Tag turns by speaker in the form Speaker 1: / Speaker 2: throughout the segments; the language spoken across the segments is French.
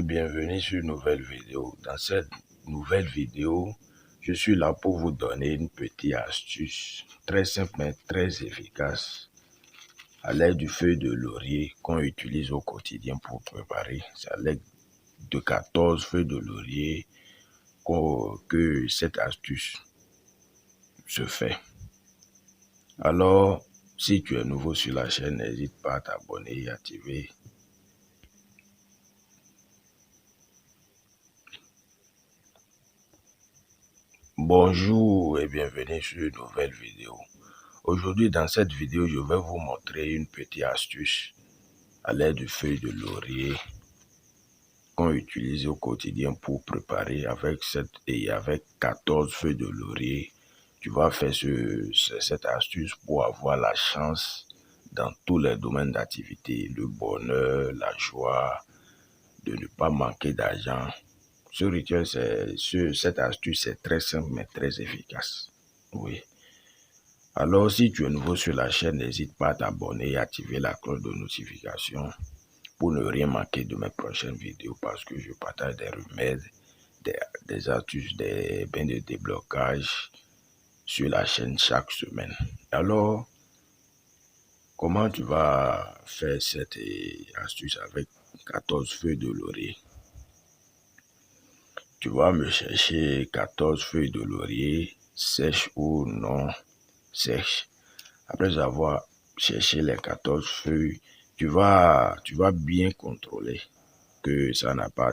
Speaker 1: et bienvenue sur une nouvelle vidéo. Dans cette nouvelle vidéo, je suis là pour vous donner une petite astuce très simple mais très efficace à l'aide du feuille de laurier qu'on utilise au quotidien pour préparer. C'est à l'aide de 14 feuilles de laurier que cette astuce se fait. Alors, si tu es nouveau sur la chaîne, n'hésite pas à t'abonner et activer Bonjour et bienvenue sur une nouvelle vidéo. Aujourd'hui, dans cette vidéo, je vais vous montrer une petite astuce à l'aide de feuilles de laurier qu'on utilise au quotidien pour préparer avec 14 feuilles de laurier. Tu vas faire cette astuce pour avoir la chance dans tous les domaines d'activité, le bonheur, la joie, de ne pas manquer d'argent. Ce rituel, cette astuce, c'est très simple mais très efficace. Oui. Alors, si tu es nouveau sur la chaîne, n'hésite pas à t'abonner et activer la cloche de notification pour ne rien manquer de mes prochaines vidéos parce que je partage des remèdes, des astuces, des bains de déblocage sur la chaîne chaque semaine. Alors, comment tu vas faire cette astuce avec 14 feuilles de laurier? Tu vas me chercher 14 feuilles de laurier, sèches ou non sèches. Après avoir cherché les 14 feuilles, tu vas bien contrôler que ça n'a pas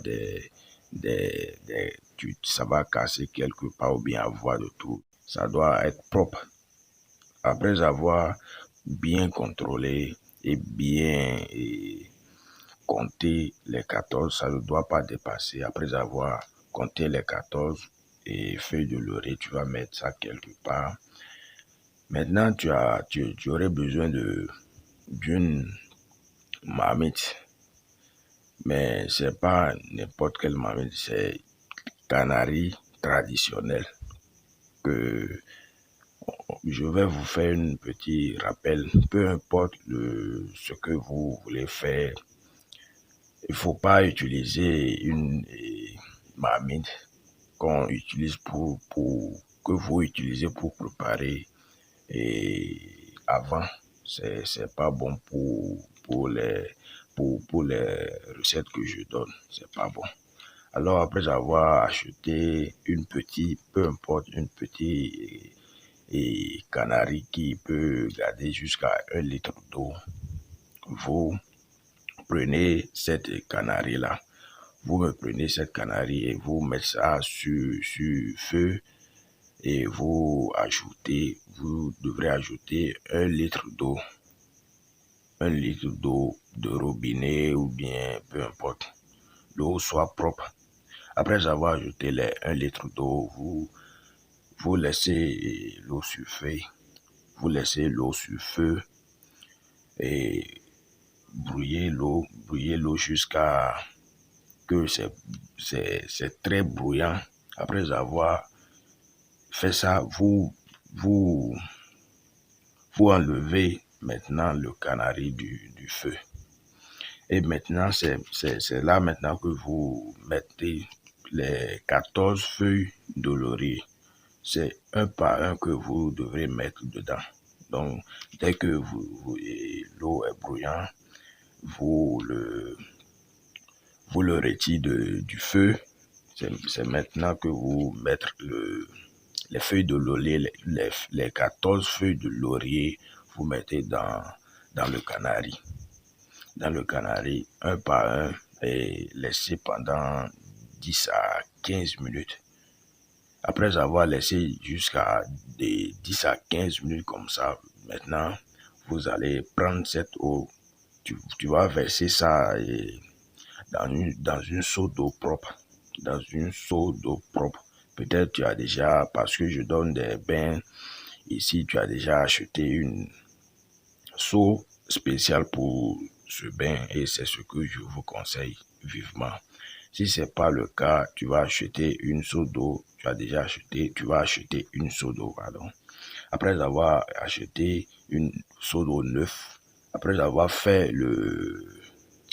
Speaker 1: ça va casser quelque part ou bien avoir de tout. Ça doit être propre. Après avoir bien contrôlé et bien compté les 14, ça ne doit pas dépasser. Après avoir compté les 14 feuilles de laurier, tu vas mettre ça quelque part. Maintenant, tu aurais besoin d'une marmite, mais c'est pas n'importe quelle marmite, c'est canari traditionnel que je vais vous faire un petit rappel. Peu importe ce que vous voulez faire, il faut pas utiliser une marmite qu'on utilise que vous utilisez pour préparer et avant. C'est pas bon pour les recettes que je donne. C'est pas bon. Alors après avoir acheté peu importe, une petite canari qui peut garder jusqu'à 1 litre d'eau, vous prenez cette canari là. Vous me prenez cette canari et vous mettez ça sur feu et vous devrez ajouter 1 litre d'eau. 1 litre d'eau de robinet ou bien peu importe. L'eau soit propre. Après avoir ajouté les 1 litre d'eau, vous laissez l'eau sur feu. Vous laissez l'eau sur feu et brouillez l'eau jusqu'à que c'est très bruyant. Après avoir fait ça, vous enlevez maintenant le canari du feu. Et maintenant, c'est là maintenant que vous mettez les 14 feuilles de laurier. C'est un par un que vous devrez mettre dedans. Donc, dès que l'eau est brouillante, vous le retirez du feu. C'est maintenant que vous mettez les feuilles de laurier, les 14 feuilles de laurier, vous mettez dans le canari. Dans le canari, un par un, et laissez pendant 10 à 15 minutes. Après avoir laissé jusqu'à 10 à 15 minutes comme ça, maintenant, vous allez prendre cette eau, tu vas verser ça dans une seau d'eau propre. Dans une seau d'eau propre. Peut-être tu as déjà, parce que je donne des bains, ici tu as déjà acheté une seau spéciale pour ce bain et c'est ce que je vous conseille vivement. Si ce n'est pas le cas, tu vas acheter une seau d'eau, tu vas acheter une seau d'eau, pardon. Après avoir acheté une seau d'eau neuve, après avoir fait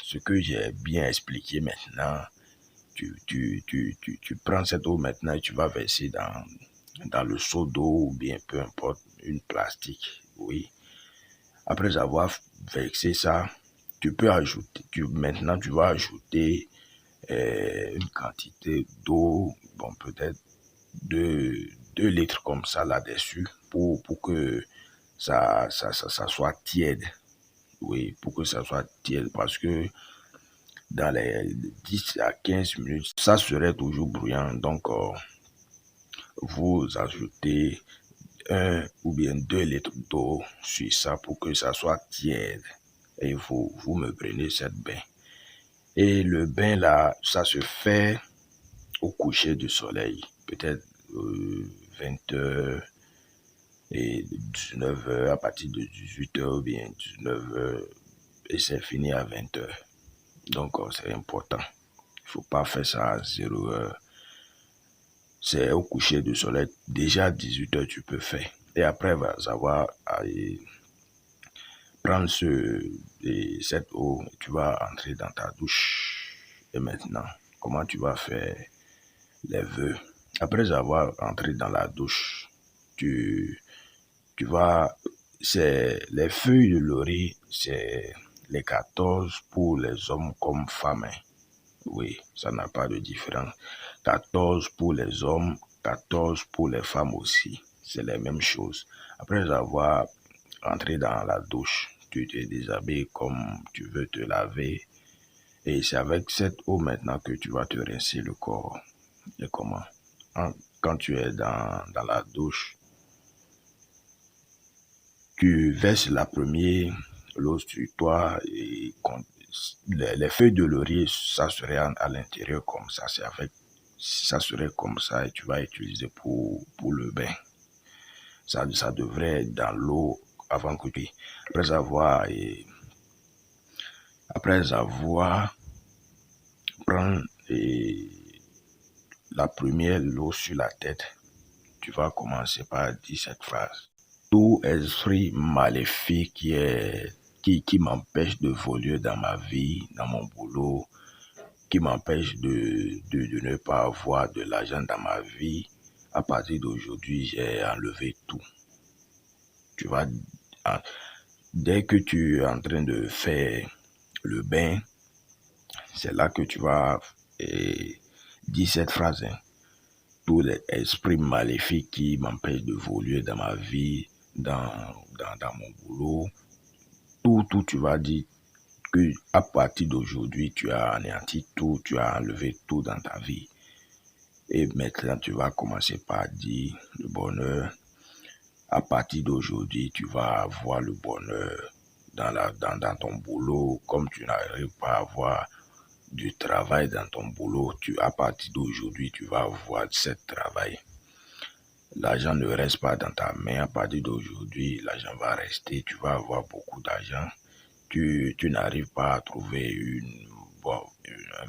Speaker 1: ce que j'ai bien expliqué maintenant, tu prends cette eau maintenant et tu vas verser dans le seau d'eau ou bien peu importe, une plastique, oui. Après avoir versé ça, tu peux ajouter, maintenant tu vas ajouter une quantité d'eau, bon peut-être 2 litres comme ça là-dessus pour que ça soit tiède. Oui, pour que ça soit tiède parce que dans les 10 à 15 minutes, ça serait toujours bruyant. Donc, vous ajoutez 1 ou bien 2 litres d'eau sur ça pour que ça soit tiède. Et vous me prenez cette bain. Et le bain là, ça se fait au coucher du soleil, peut-être 20h et 19h, à partir de 18h ou bien 19h, et c'est fini à 20h. Donc, c'est important. Il ne faut pas faire ça à 0h. C'est au coucher du soleil. Déjà à 18h, tu peux faire. Et après avoir prendre cette eau, tu vas entrer dans ta douche. Et maintenant, comment tu vas faire les vœux? Après avoir entré dans la douche, tu vas, c'est les feuilles de laurier, c'est les 14 pour les hommes comme femmes. Oui, ça n'a pas de différence. 14 pour les hommes, 14 pour les femmes aussi. C'est les mêmes choses. Après avoir entré dans la douche, tu te déshabilles comme tu veux te laver. Et c'est avec cette eau maintenant que tu vas te rincer le corps. Et comment? Quand tu es dans la douche, tu verses la première l'eau sur toi et les feuilles de laurier, ça serait à l'intérieur comme ça. Ça serait comme ça et tu vas utiliser pour le bain. Ça devrait être dans l'eau avant que tu... Après avoir prendre la première l'eau sur la tête, tu vas commencer par dire cette phrase. Tout esprit maléfique qui m'empêche de voler dans ma vie, dans mon boulot, qui m'empêche de ne pas avoir de l'argent dans ma vie, à partir d'aujourd'hui, j'ai enlevé tout. Tu vas, dès que tu es en train de faire le bain, c'est là que tu vas dire cette phrase. Tout l'esprit maléfique qui m'empêche de voler dans ma vie, dans mon boulot, tout, tu vas dire que à partir d'aujourd'hui, tu as anéanti tout, tu as enlevé tout dans ta vie. Et maintenant, tu vas commencer par dire le bonheur. À partir d'aujourd'hui, tu vas avoir le bonheur dans ton boulot, comme tu n'arrives pas à avoir du travail dans ton boulot, à partir d'aujourd'hui, tu vas avoir ce travail. L'argent ne reste pas dans ta main. À partir d'aujourd'hui, l'argent va rester. Tu vas avoir beaucoup d'argent. Tu n'arrives pas à trouver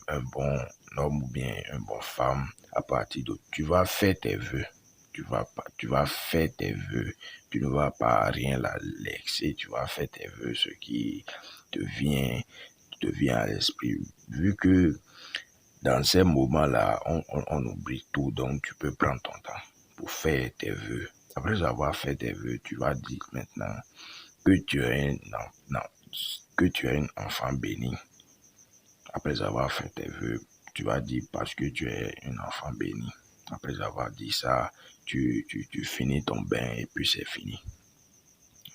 Speaker 1: un bon homme ou bien une bonne femme. À partir de, tu vas faire tes vœux. Tu vas faire tes vœux. Tu ne vas pas rien laisser. Tu vas faire tes vœux, ce qui te vient à l'esprit. Vu que dans ces moments-là, on oublie tout, donc tu peux prendre ton temps pour faire tes vœux. Après avoir fait tes vœux, tu vas dire maintenant que tu es un enfant béni. Après avoir fait tes vœux, tu vas dire parce que tu es un enfant béni. Après avoir dit ça, tu finis ton bain et puis c'est fini.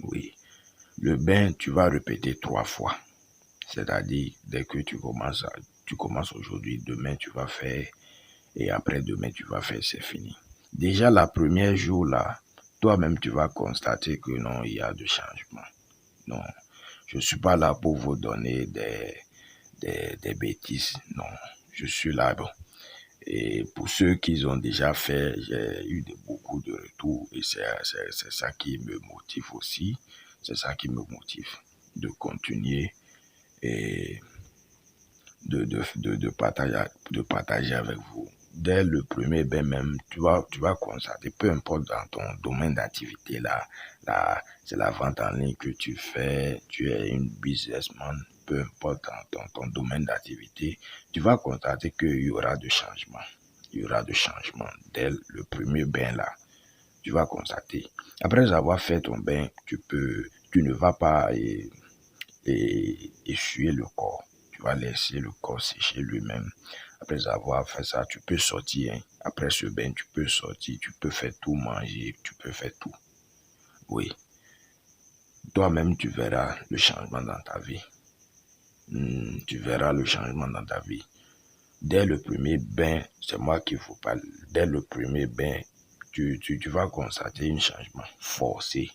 Speaker 1: Oui. Le bain, tu vas répéter 3 fois. C'est-à-dire, dès que tu commences aujourd'hui, demain tu vas faire, et après demain tu vas faire, c'est fini. Déjà, la première jour là, toi-même tu vas constater que non, il y a de changement. Non, je ne suis pas là pour vous donner des bêtises. Non, je suis là. Bon. Et pour ceux qui ont déjà fait, j'ai eu beaucoup de retours et c'est ça qui me motive aussi. C'est ça qui me motive de continuer et de partager avec vous. Dès le premier bain même, tu vas constater, peu importe dans ton domaine d'activité là, c'est la vente en ligne que tu fais, tu es une businessman, peu importe ton domaine d'activité, tu vas constater qu'il y aura des changements. Il y aura des changements dès le premier bain là. Tu vas constater. Après avoir fait ton bain, tu ne vas pas essuyer le corps. Tu vas laisser le corps sécher lui-même. Après avoir fait ça, tu peux sortir. Hein. Après ce bain, tu peux sortir, tu peux faire tout, manger, tu peux faire tout. Oui. Toi-même, tu verras le changement dans ta vie. Tu verras le changement dans ta vie. Dès le premier bain, c'est moi qui vous parle. Dès le premier bain, tu vas constater un changement forcé.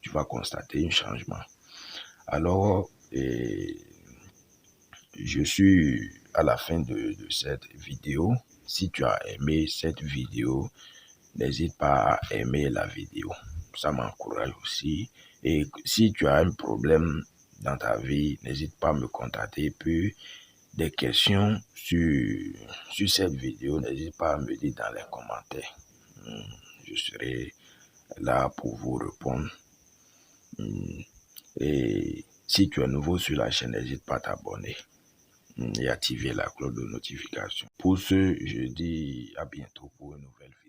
Speaker 1: Tu vas constater un changement. Alors, je suis à la fin de cette vidéo. Si tu as aimé cette vidéo, n'hésite pas à aimer la vidéo. Ça m'encourage aussi. Et si tu as un problème dans ta vie, n'hésite pas à me contacter. Puis, des questions sur cette vidéo, n'hésite pas à me dire dans les commentaires. Je serai là pour vous répondre. Et si tu es nouveau sur la chaîne, n'hésite pas à t'abonner et activer la cloche de notification. Pour ce, je dis à bientôt pour une nouvelle vidéo.